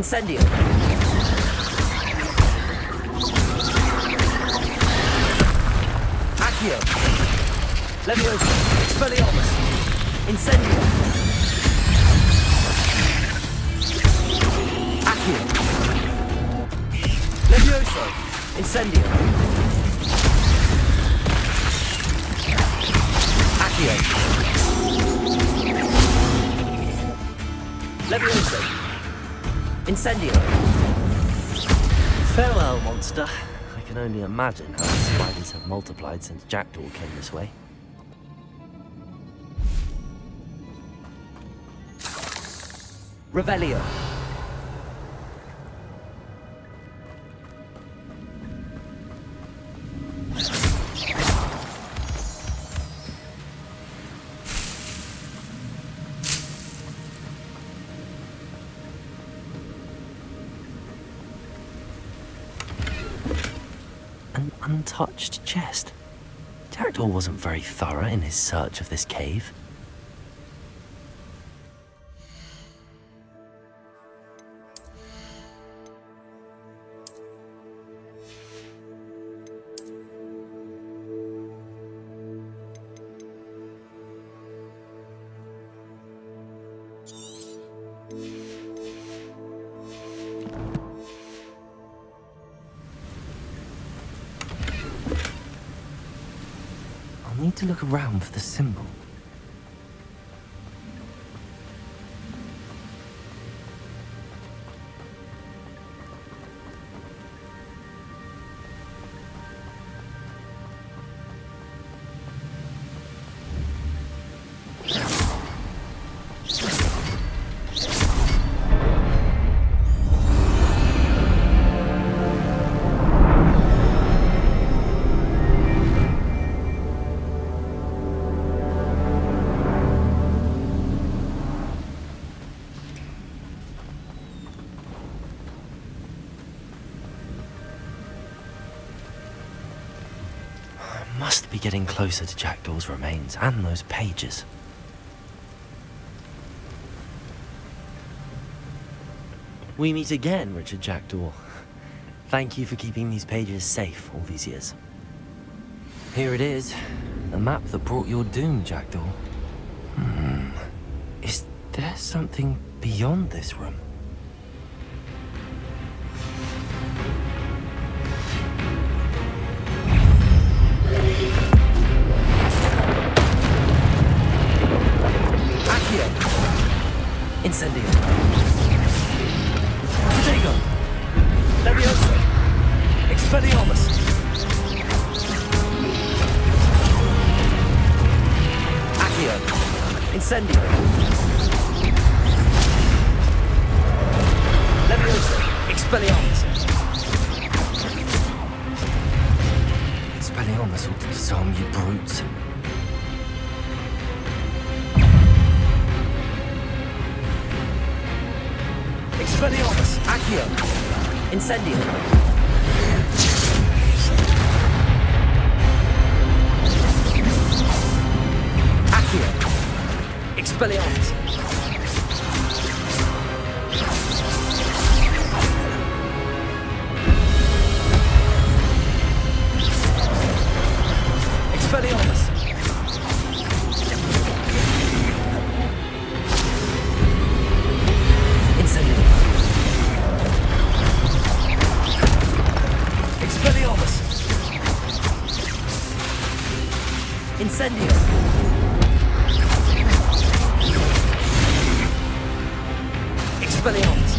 Incendio. Accio. Levioso. Expelliarmus. Incendio. Accio. Levioso. Incendio. Accio. Levioso. Incendio. Farewell, monster. I can only imagine how the spiders have multiplied since Jackdaw came this way. Revelio. An untouched chest. Jackdaw wasn't very thorough in his search of this cave. I need to look around for the symbol. Must be getting closer to Jackdaw's remains and those pages. We meet again, Richard Jackdaw. Thank you for keeping these pages safe all these years. Here it is, the map that brought your doom, Jackdaw. Is there something beyond this room? Incendio. Protego. Levioso. Expelliarmus. Accio. Incendio. Levioso. Expelliarmus. Expelliarmus will disarm you brutes. Expelliarmus. Accio. Incendio. Accio. Expelliarmus. Expelliarmus. Incendio. Expelliarmus. Incendio. Expelliarmus.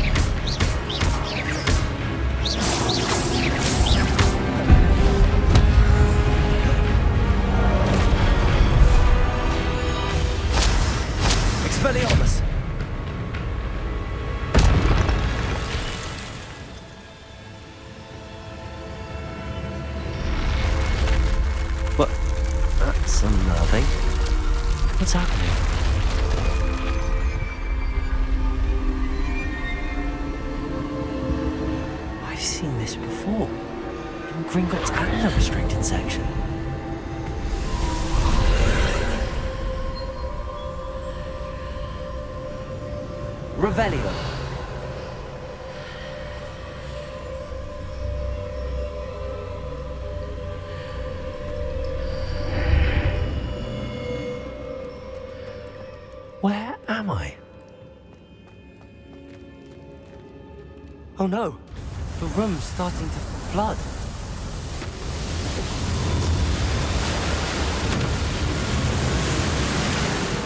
Expelliarmus. What? That's unnerving. What's happening? I've seen this before. In Gringotts and the restricted section. Revelio. Oh no! The room's starting to flood.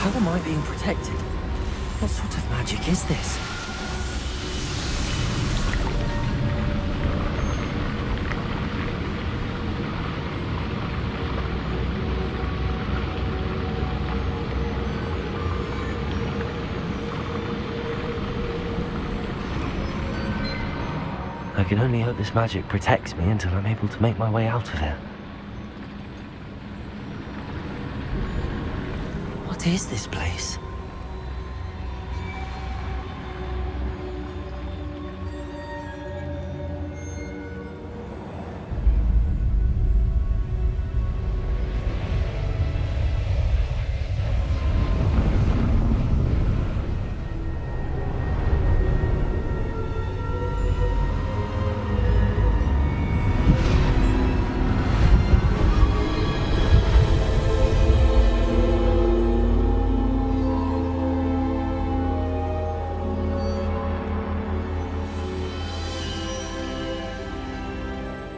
How am I being protected? What sort of magic is this? I can only hope this magic protects me until I'm able to make my way out of here. What is this place?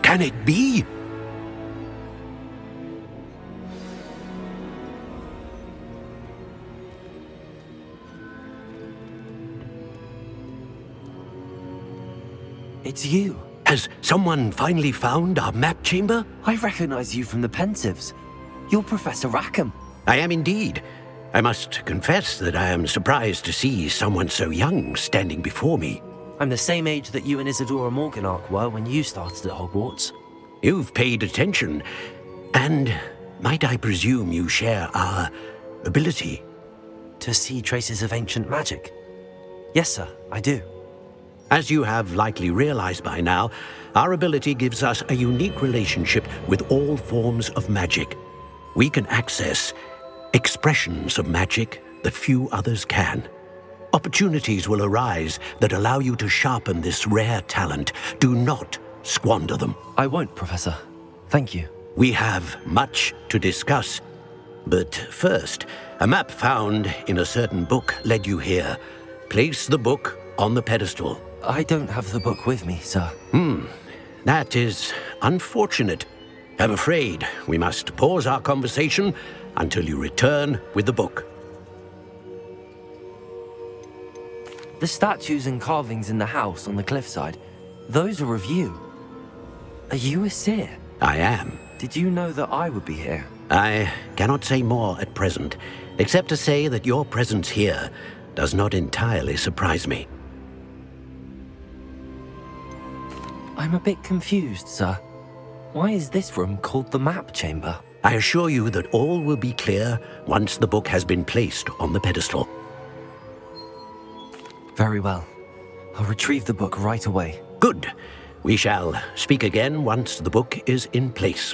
Can it be? It's you. Has someone finally found our map chamber? I recognize you from the Pensives. You're Professor Rackham. I am indeed. I must confess that I am surprised to see someone so young standing before me. I'm the same age that you and Isadora Morganach were when you started at Hogwarts. You've paid attention, and might I presume you share our ability? To see traces of ancient magic? Yes, sir, I do. As you have likely realized by now, our ability gives us a unique relationship with all forms of magic. We can access expressions of magic that few others can. Opportunities will arise that allow you to sharpen this rare talent. Do not squander them. I won't, Professor. Thank you. We have much to discuss. But first, a map found in a certain book led you here. Place the book on the pedestal. I don't have the book with me, sir. That is unfortunate. I'm afraid we must pause our conversation until you return with the book. The statues and carvings in the house on the cliffside, those are of you. Are you a seer? I am. Did you know that I would be here? I cannot say more at present, except to say that your presence here does not entirely surprise me. I'm a bit confused, sir. Why is this room called the map chamber? I assure you that all will be clear once the book has been placed on the pedestal. Very well. I'll retrieve the book right away. Good. We shall speak again once the book is in place.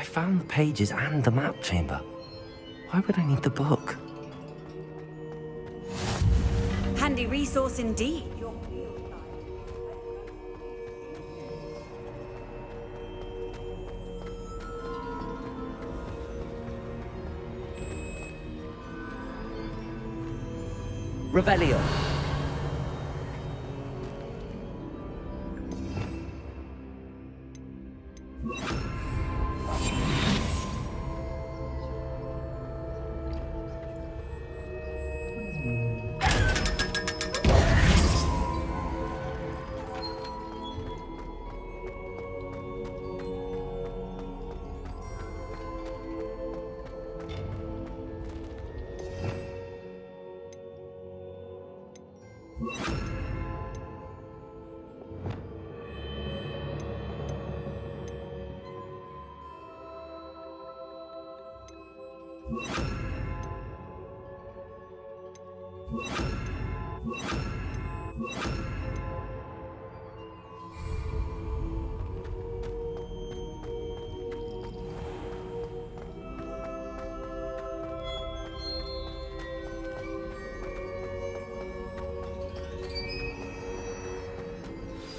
found the pages and the map chamber. Why would I need the book? Handy resource indeed. Revelio.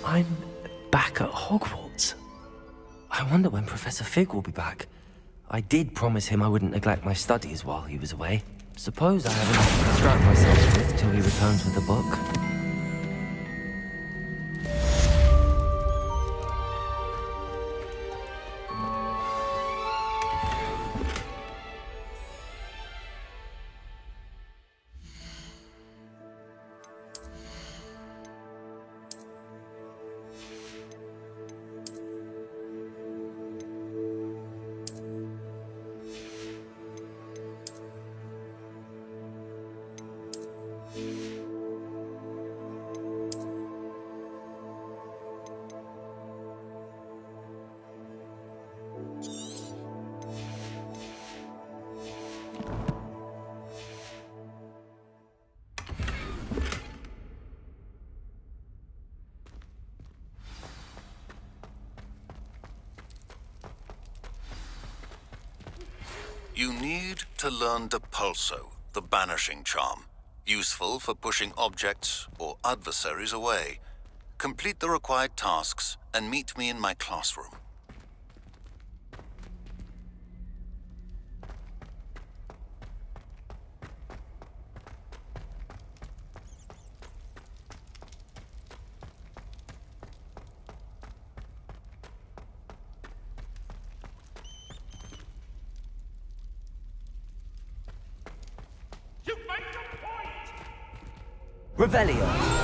I'm back at Hogwarts. I wonder when Professor Fig will be back. I did promise him I wouldn't neglect my studies while he was away. Suppose I have enough to distract myself with till he returns with the book. You need to learn Depulso, the banishing charm. Useful for pushing objects or adversaries away. Complete the required tasks and meet me in my classroom. Revelio.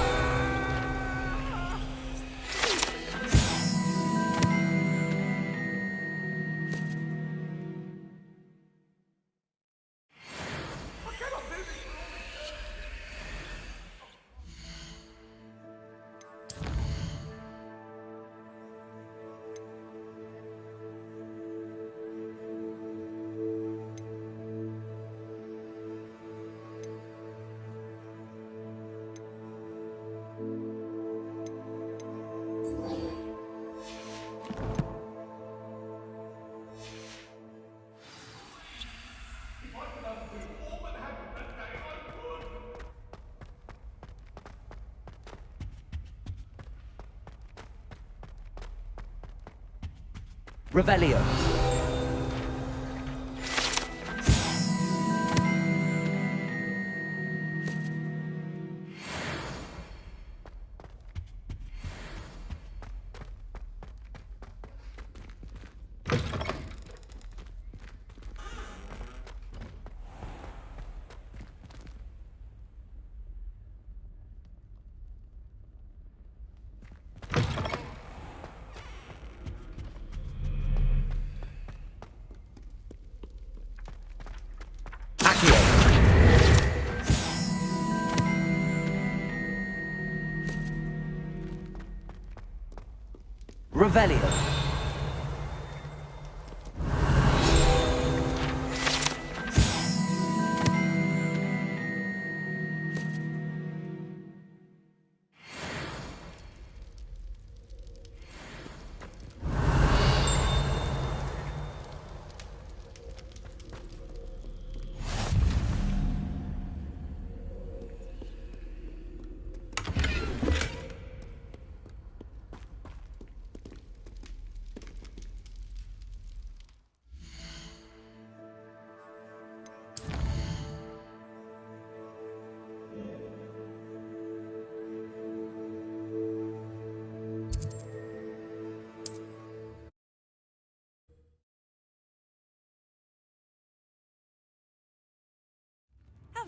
Revelio. Revelio.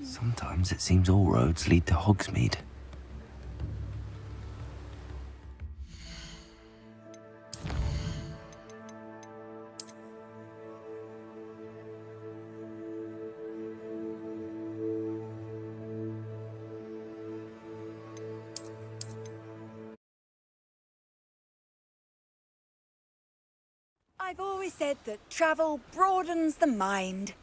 Sometimes it seems all roads lead to Hogsmeade. I've always said that travel broadens the mind.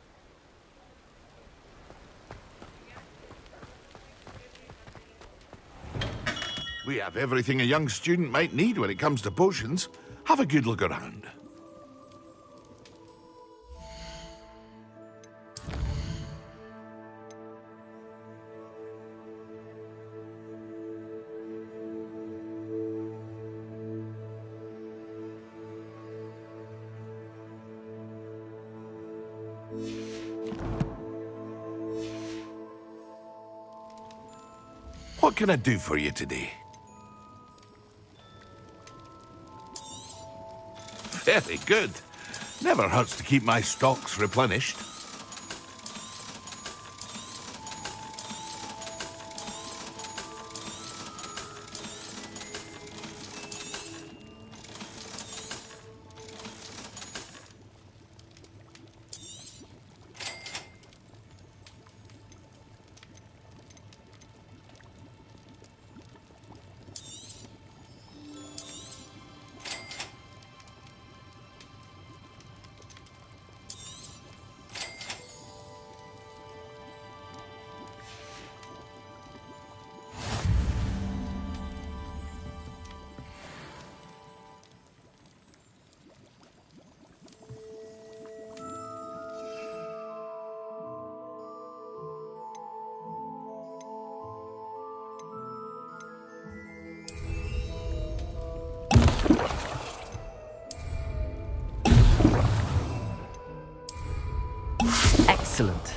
We have everything a young student might need when it comes to potions. Have a good look around. What can I do for you today? Very good. Never hurts to keep my stocks replenished. Excellent.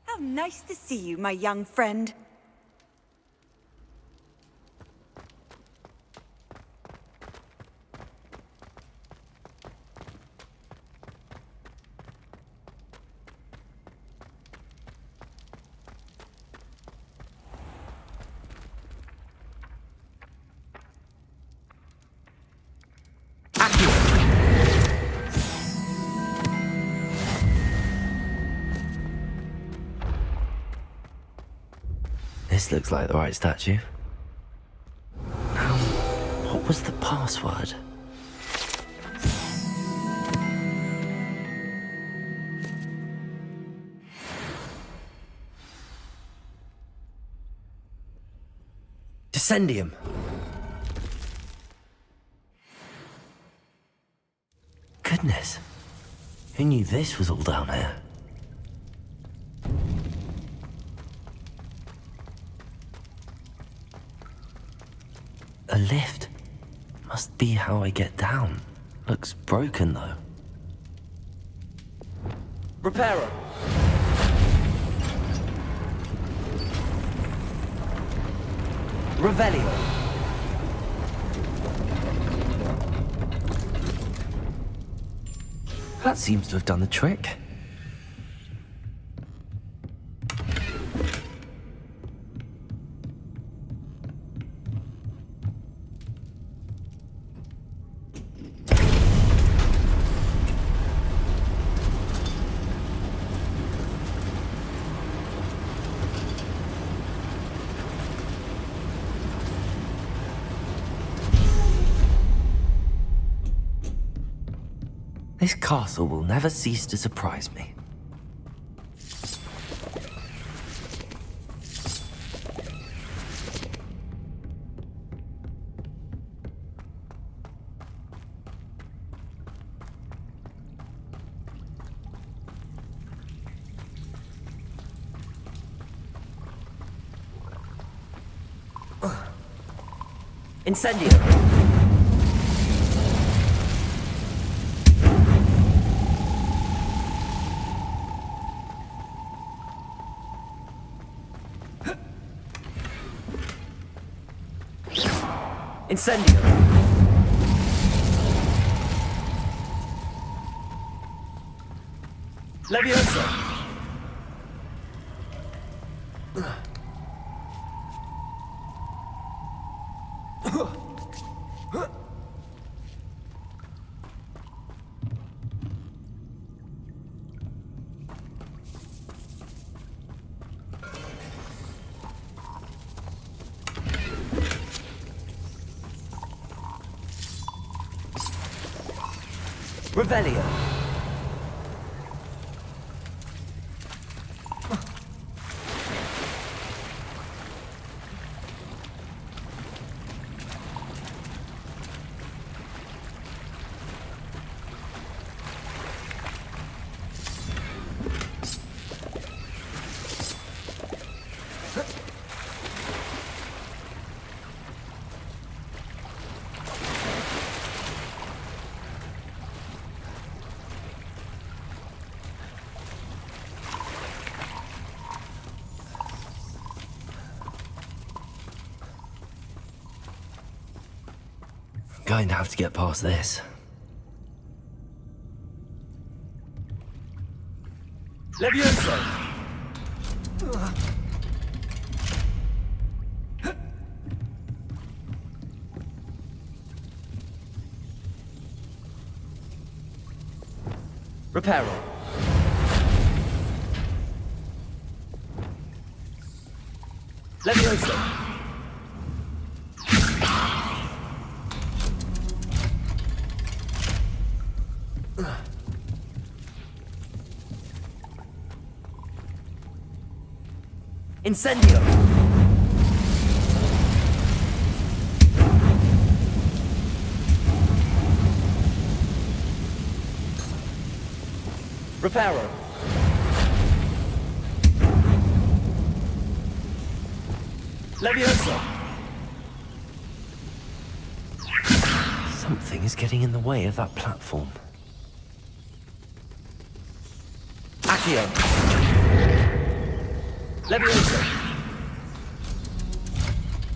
How nice to see you, my young friend. This looks like the right statue. Now, what was the password? Descendium. Goodness. Who knew this was all down here? A lift. Must be how I get down. Looks broken, though. Reparo. Revelio. That seems to have done the trick. This castle will never cease to surprise me. Incendio. Incendio. Leviosa. Revelio. Going to have to get past this. Leviosa. Reparo. Leviosa. Incendio. Reparo. Leviosa. Something is getting in the way of that platform. Accio. Leviosa.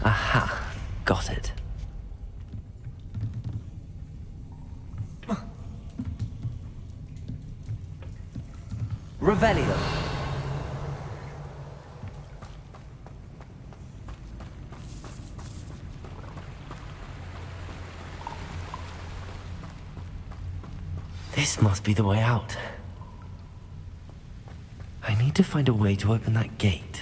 Aha, got it. Revelio. This must be the way out. I need to find a way to open that gate.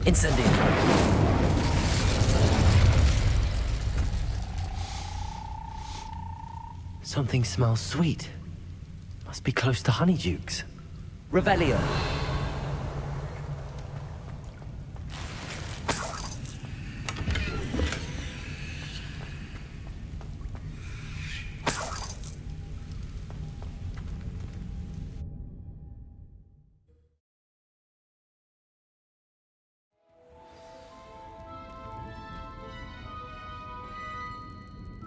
Incendio. Something smells sweet. Must be close to Honeydukes. Revelio.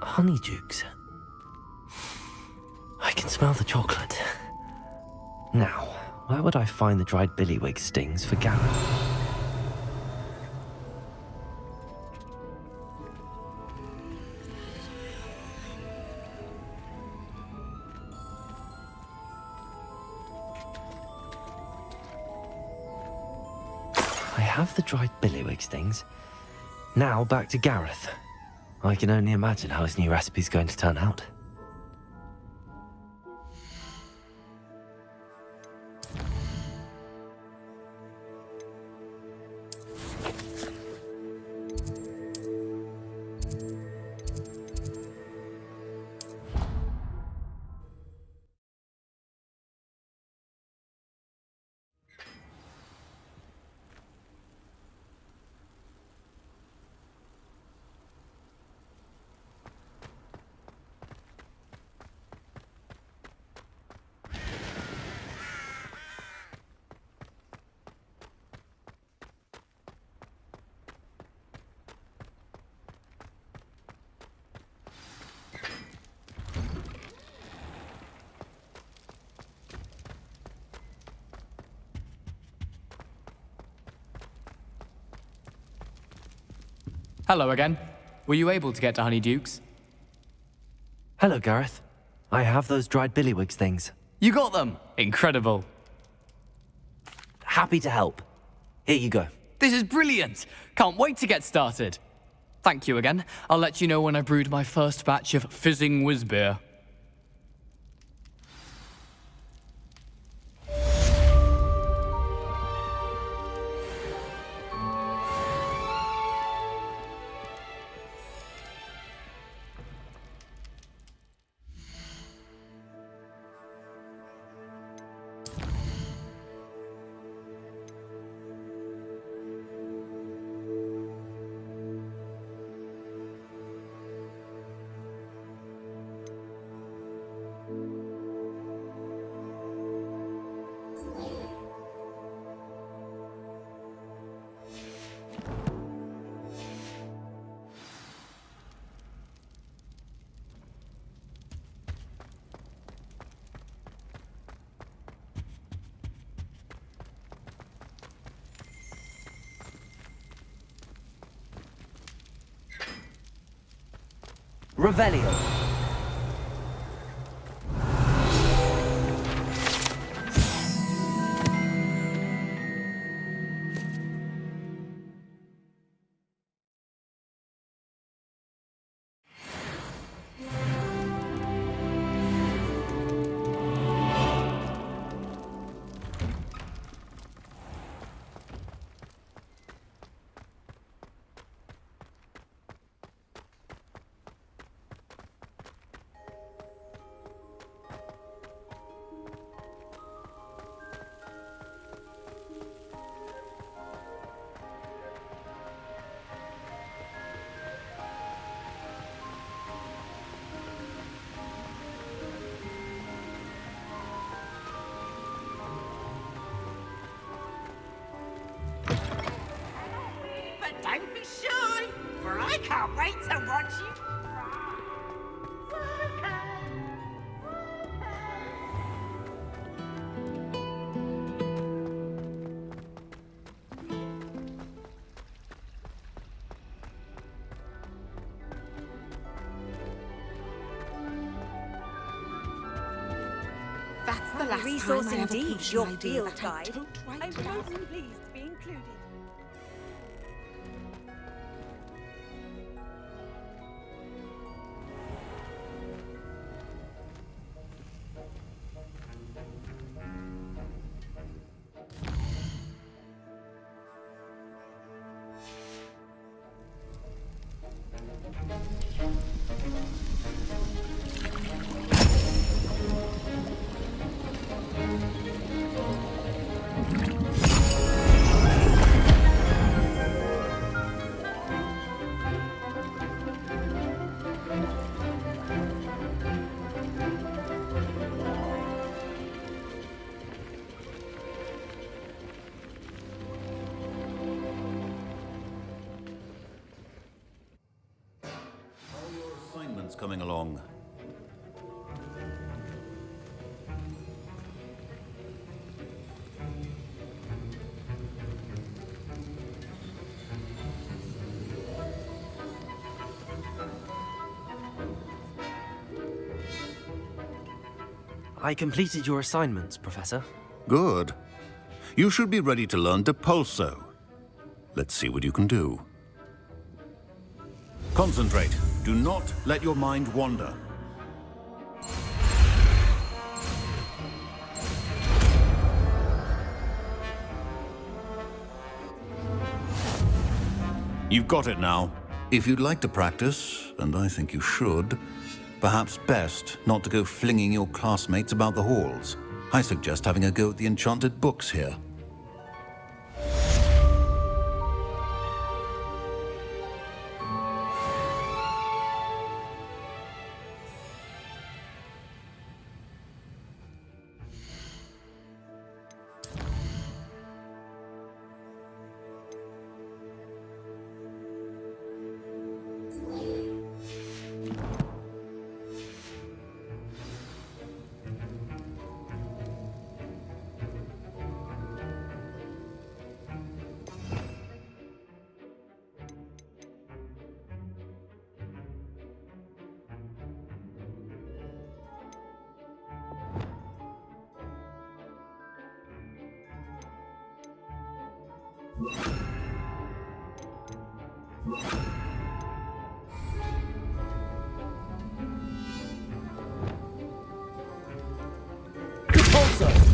Honeydukes. I can smell the chocolate. Now, where would I find the dried billywig stings for Gareth? I have the dried billywig stings. Now back to Gareth. I can only imagine how his new recipe's going to turn out. Hello again. Were you able to get to Honeydukes? Hello, Gareth. I have those dried billywigs things. You got them! Incredible. Happy to help. Here you go. This is brilliant! Can't wait to get started. Thank you again. I'll let you know when I've brewed my first batch of fizzing whiz beer. Revelio. But don't be shy, for I can't wait to watch you try. That's the last resource time I ever indeed, pushed your an idea field that I guide. don't write I'm down. most pleased to be included. Assignments coming along. I completed your assignments, Professor. Good. You should be ready to learn Depulso. Let's see what you can do. Concentrate. Do not let your mind wander. You've got it now. If you'd like to practice, and I think you should, perhaps best not to go flinging your classmates about the halls. I suggest having a go at the enchanted books here.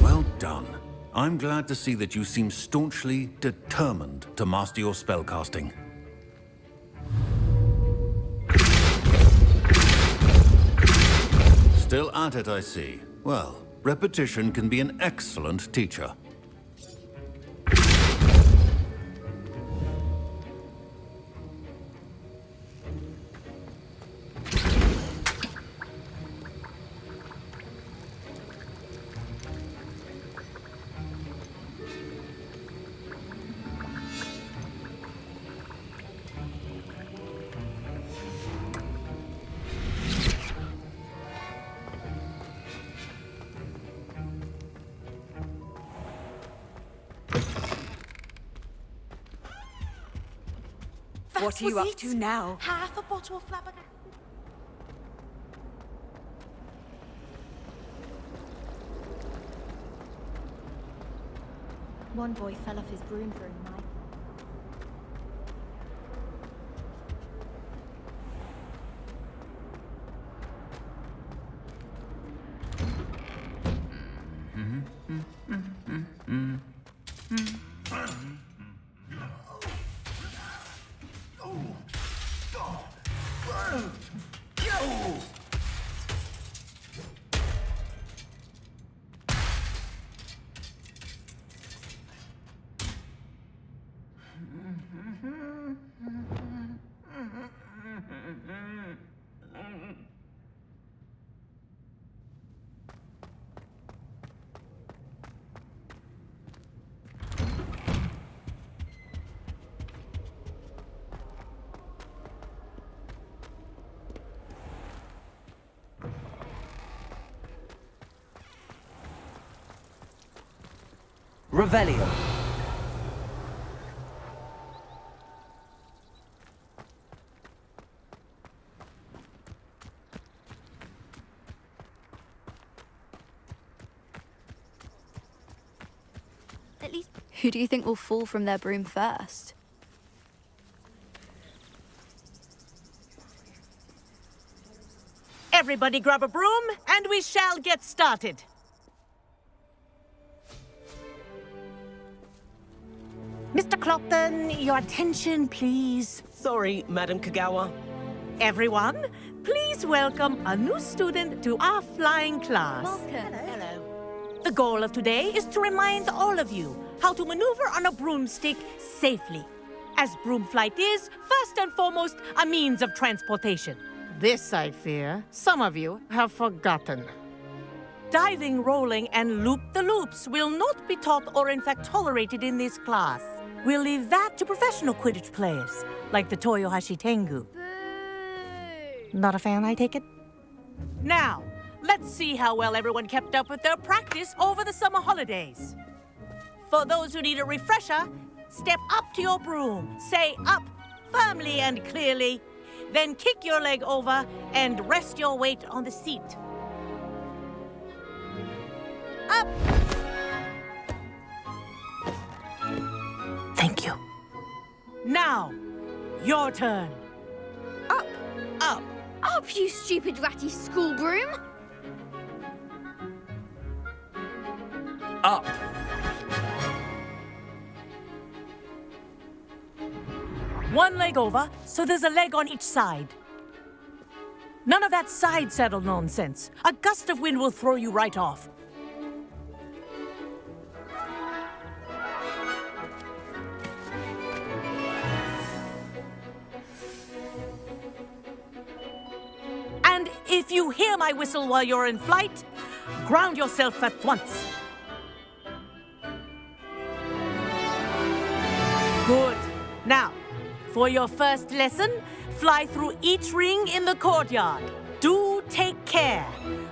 Well done. I'm glad to see that you seem staunchly determined to master your spellcasting. Still at it, I see. Well, repetition can be an excellent teacher. What are you up to now? Half a bottle of flabbergasted. One boy fell off his broom, Mike. Revelio. At least, who do you think will fall from their broom first? Everybody grab a broom, and we shall get started. Mr. Clopton, your attention, please. Sorry, Madam Kagawa. Everyone, please welcome a new student to our flying class. Welcome. Hello. The goal of today is to remind all of you how to maneuver on a broomstick safely, as broom flight is, first and foremost, a means of transportation. This, I fear, some of you have forgotten. Diving, rolling, and loop-the-loops will not be taught or in fact tolerated in this class. We'll leave that to professional Quidditch players, like the Toyohashi Tengu. Boo! Not a fan, I take it? Now, let's see how well everyone kept up with their practice over the summer holidays. For those who need a refresher, step up to your broom, say up firmly and clearly, then kick your leg over and rest your weight on the seat. Up! Thank you. Now, your turn. Up, up. Up, you stupid ratty school broom! Up. One leg over, so there's a leg on each side. None of that side saddle nonsense. A gust of wind will throw you right off. And if you hear my whistle while you're in flight, ground yourself at once. Good. Now, for your first lesson, fly through each ring in the courtyard. Do take care.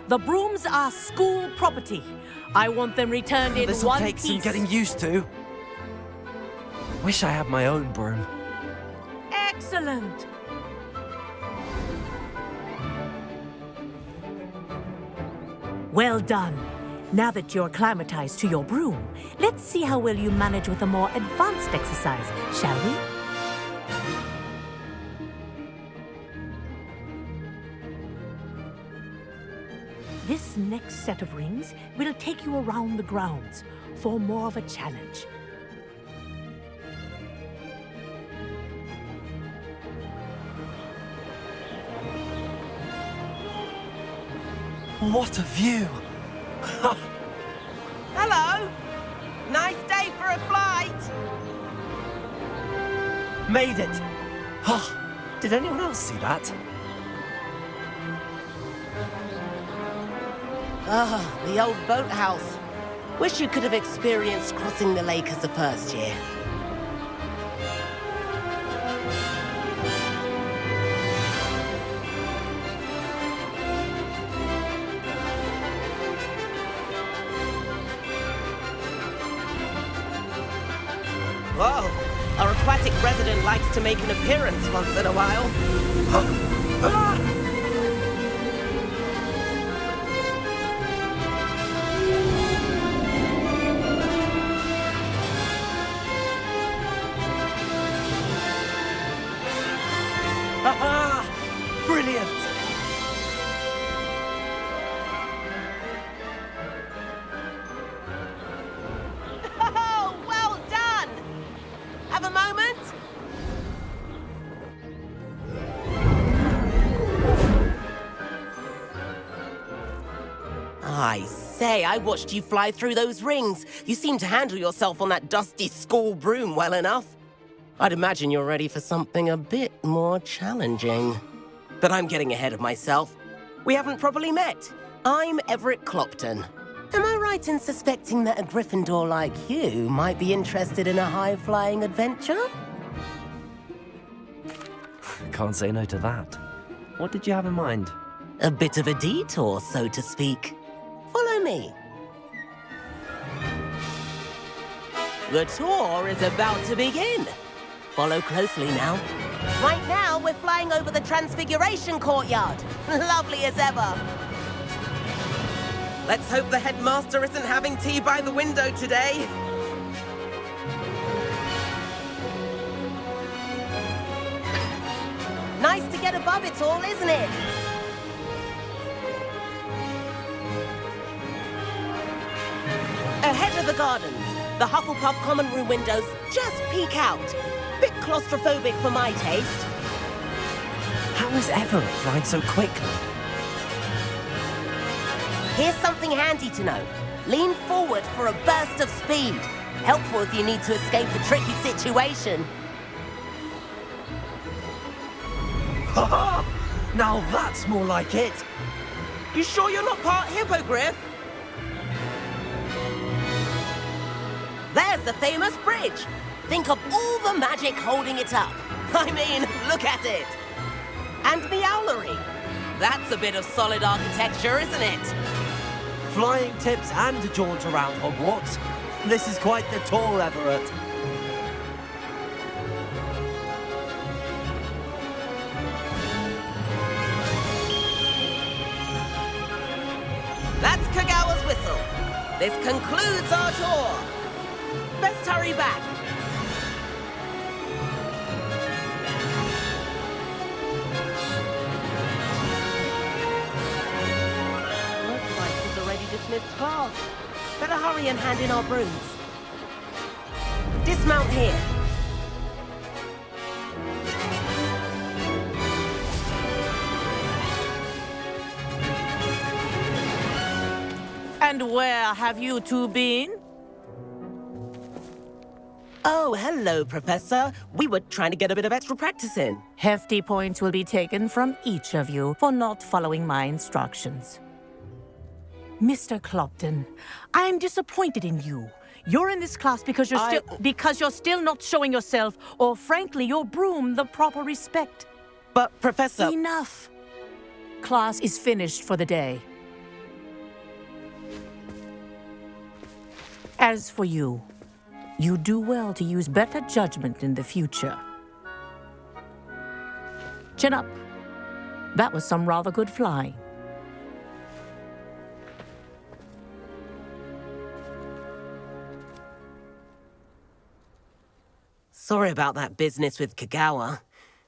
The brooms are school property. I want them returned in This'll one take piece. some getting used to. Wish I had my own broom. Excellent. Well done. Now that you're acclimatized to your broom, let's see how well you manage with a more advanced exercise, shall we? This next set of rings will take you around the grounds for more of a challenge. What a view! Hello! Nice day for a flight! Made it! Oh, did anyone else see that? Ah, the old boathouse. Wish you could have experienced crossing the lake as a first year. Whoa, our aquatic resident likes to make an appearance once in a while. Brilliant! Oh, well done! Have a moment? I say, I watched you fly through those rings. You seem to handle yourself on that dusty school broom well enough. I'd imagine you're ready for something a bit more challenging. But I'm getting ahead of myself. We haven't properly met. I'm Everett Clopton. Am I right in suspecting that a Gryffindor like you might be interested in a high-flying adventure? Can't say no to that. What did you have in mind? A bit of a detour, so to speak. Follow me. The tour is about to begin. Follow closely now. Right now, we're flying over the Transfiguration Courtyard. Lovely as ever. Let's hope the headmaster isn't having tea by the window today. Nice to get above it all, isn't it? Ahead of the gardens, the Hufflepuff common room windows just peek out. Bit claustrophobic for my taste. How is Everett flying so quickly? Here's something handy to know. Lean forward for a burst of speed. Helpful if you need to escape a tricky situation. Ha! Now that's more like it. You sure you're not part hippogriff? There's the famous bridge. Think of all the magic holding it up. I mean, look at it. And Meowlery. That's a bit of solid architecture, isn't it? Flying tips and a jaunt around Hogwarts. This is quite the tour, Everett. That's Kagawa's whistle. This concludes our tour. Best hurry back. this class. Better hurry and hand in our brooms. Dismount here. And where have you two been? Oh, hello, Professor. We were trying to get a bit of extra practice in. Hefty points will be taken from each of you for not following my instructions. Mr. Clopton, I'm disappointed in you. You're in this class because you're still not showing yourself, or frankly, your broom the proper respect. But, Professor... Enough. Class is finished for the day. As for you, you do well to use better judgment in the future. Chin up. That was some rather good flying. Sorry about that business with Kagawa,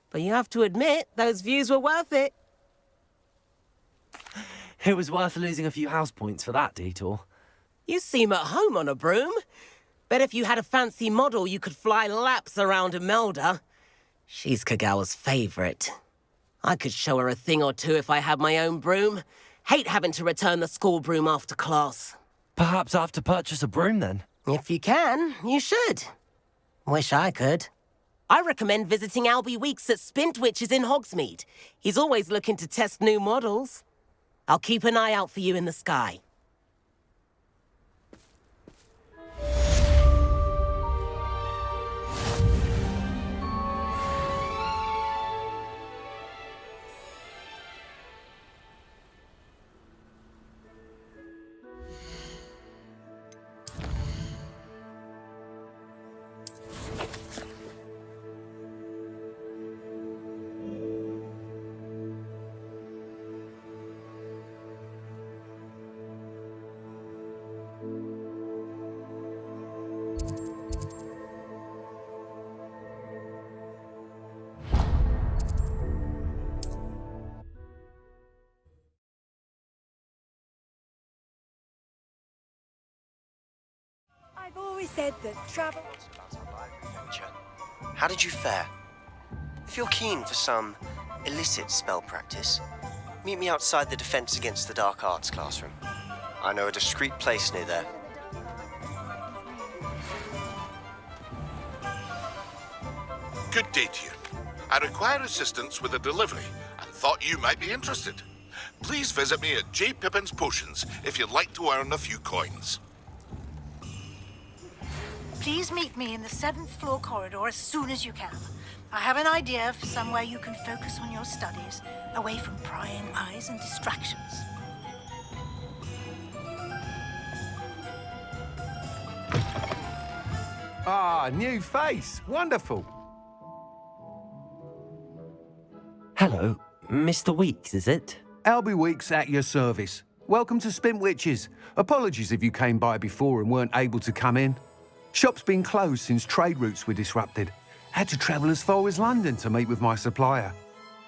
but you have to admit, those views were worth it. It was worth losing a few house points for that detour. You seem at home on a broom. Bet if you had a fancy model, you could fly laps around Imelda. She's Kagawa's favorite. I could show her a thing or two if I had my own broom. Hate having to return the school broom after class. Perhaps I have to purchase a broom then? If you can, you should. Wish I could. I recommend visiting Albie Weeks at Spintwitches in Hogsmeade. He's always looking to test new models. I'll keep an eye out for you in the sky. I've always said that travel... How did you fare? If you're keen for some illicit spell practice, meet me outside the Defense Against the Dark Arts classroom. I know a discreet place near there. Good day to you. I require assistance with a delivery and thought you might be interested. Please visit me at J. Pippin's Potions if you'd like to earn a few coins. Please meet me in the 7th floor corridor as soon as you can. I have an idea for somewhere you can focus on your studies, away from prying eyes and distractions. Ah, new face. Wonderful. Hello, Mr. Weeks, is it? Albie Weeks at your service. Welcome to Spintwitches. Apologies if you came by before and weren't able to come in. Shop's been closed since trade routes were disrupted. Had to travel as far as London to meet with my supplier.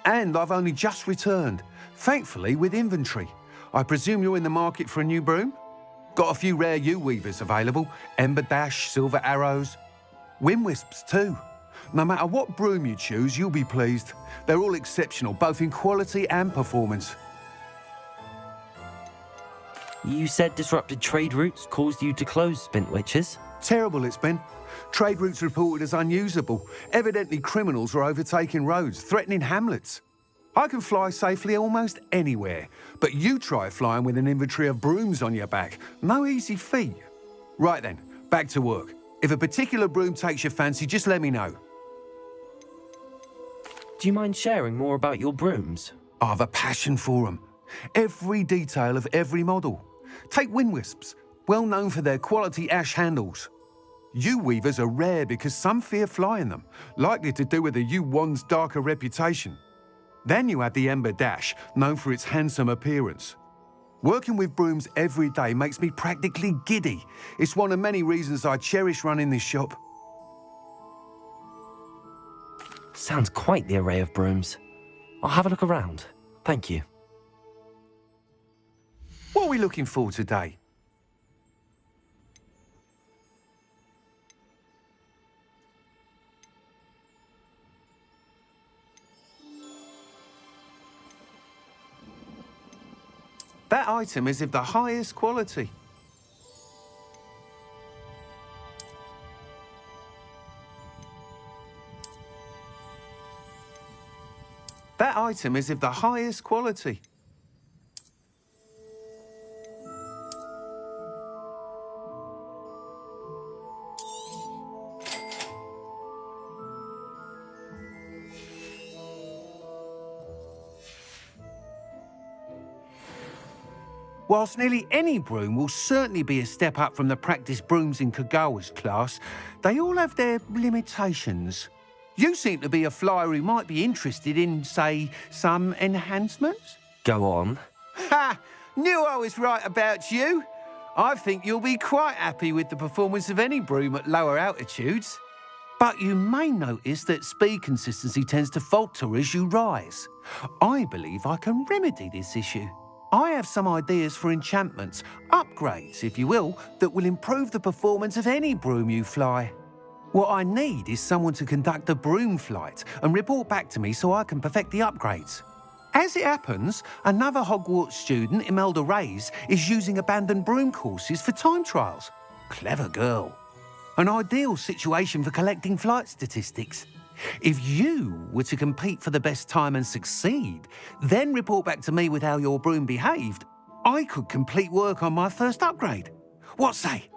And I've only just returned, thankfully with inventory. I presume you're in the market for a new broom? Got a few rare U-weavers available, Ember Dash, Silver Arrows, Wind Wisps too. No matter what broom you choose, you'll be pleased. They're all exceptional, both in quality and performance. You said disrupted trade routes caused you to close Spintwitches? Terrible it's been. Trade routes reported as unusable. Evidently criminals were overtaking roads, threatening hamlets. I can fly safely almost anywhere, but you try flying with an inventory of brooms on your back. No easy feat. Right then, back to work. If a particular broom takes your fancy, just let me know. Do you mind sharing more about your brooms? I have a passion for them. Every detail of every model. Take Wind Wisps, well known for their quality ash handles. U-weavers are rare because some fear flying them, likely to do with the U-wand's darker reputation. Then you have the Ember Dash, known for its handsome appearance. Working with brooms every day makes me practically giddy. It's one of many reasons I cherish running this shop. Sounds quite the array of brooms. I'll have a look around. Thank you. What are we looking for today? That item is of the highest quality. That item is of the highest quality. Whilst nearly any broom will certainly be a step up from the practice brooms in Kagawa's class, they all have their limitations. You seem to be a flyer who might be interested in, say, some enhancements? Go on. Ha! Knew I was right about you. I think you'll be quite happy with the performance of any broom at lower altitudes. But you may notice that speed consistency tends to falter as you rise. I believe I can remedy this issue. I have some ideas for enchantments, upgrades, if you will, that will improve the performance of any broom you fly. What I need is someone to conduct a broom flight and report back to me so I can perfect the upgrades. As it happens, another Hogwarts student, Imelda Reyes, is using abandoned broom courses for time trials. Clever girl. An ideal situation for collecting flight statistics. If you were to compete for the best time and succeed, then report back to me with how your broom behaved, I could complete work on my first upgrade. What say?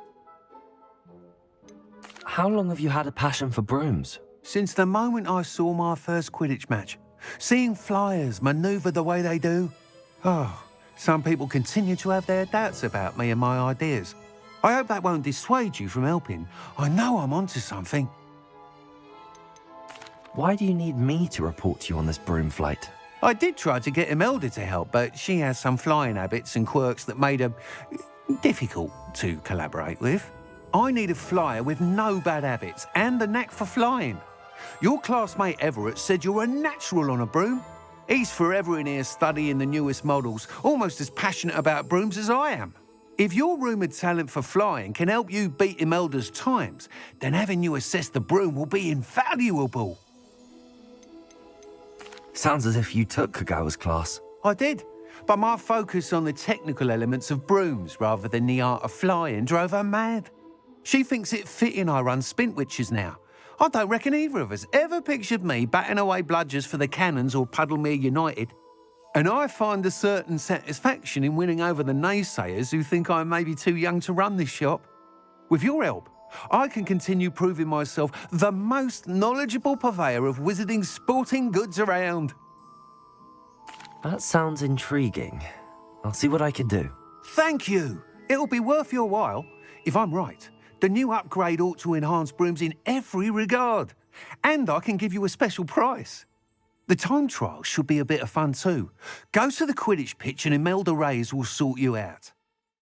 How long have you had a passion for brooms? Since the moment I saw my first Quidditch match. Seeing flyers manoeuvre the way they do. Oh, some people continue to have their doubts about me and my ideas. I hope that won't dissuade you from helping. I know I'm onto something. Why do you need me to report to you on this broom flight? I did try to get Imelda to help, but she has some flying habits and quirks that made her difficult to collaborate with. I need a flyer with no bad habits and the knack for flying. Your classmate Everett said you're a natural on a broom. He's forever in here studying the newest models, almost as passionate about brooms as I am. If your rumoured talent for flying can help you beat Imelda's times, then having you assess the broom will be invaluable. Sounds as if you took Kagawa's class. I did, but my focus on the technical elements of brooms rather than the art of flying drove her mad. She thinks it fitting I run Spintwitches now. I don't reckon either of us ever pictured me batting away bludgers for the Cannons or Puddlemere United. And I find a certain satisfaction in winning over the naysayers who think I may be too young to run this shop. With your help, I can continue proving myself the most knowledgeable purveyor of wizarding sporting goods around. That sounds intriguing. I'll see what I can do. Thank you. It'll be worth your while. If I'm right, the new upgrade ought to enhance brooms in every regard. And I can give you a special price. The time trial should be a bit of fun too. Go to the Quidditch pitch and Imelda Reyes will sort you out.